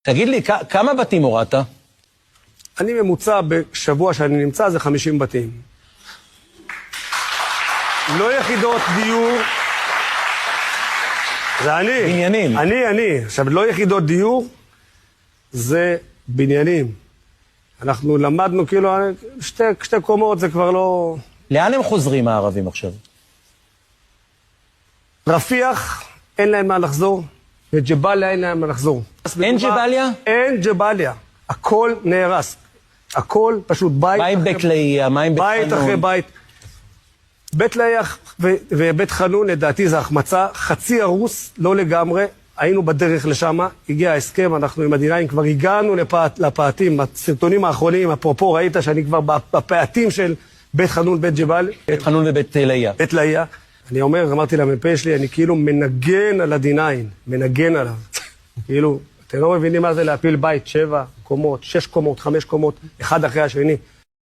תגיד לי, כמה בתים הורדת? אני ממוצע בשבוע שאני נמצא זה 50 בתים. לא יחידות דיור. זה אני. בניינים. אני. עכשיו, לא יחידות דיור, זה בניינים. אנחנו למדנו כאילו, שתי קומות זה כבר לא... לאן הם חוזרים הערבים עכשיו? רפיח, אין להם מה לחזור, וג'באליה אין להם מה לחזור. אין ג'באליה? אין ג'באליה. הכל נהרס. הכל פשוט בית. מה עם בית לאיה? מה עם בית חנון? בית אחרי בית. בית לאיה ובית חנון, לדעתי, זה החמצה. חצי הרוס, לא לגמרי. היינו בדרך לשם, הגיע ההסכם, אנחנו עם הדינאים כבר הגענו לפעתים. הסרטונים האחרונים, אפרופו, ראית שאני כבר בפעתים של בית חנון, בית ג'באל. בית חנון ובית לאיה. בית לאיה. אני אמרתי למ"פ שלי, אני כאילו מנגן על הדינאים, מנגן עליו. כאילו, אתם לא מבינים מה זה להפיל בית, 7 קומות, 6 קומות, 5 קומות, אחד אחרי השני.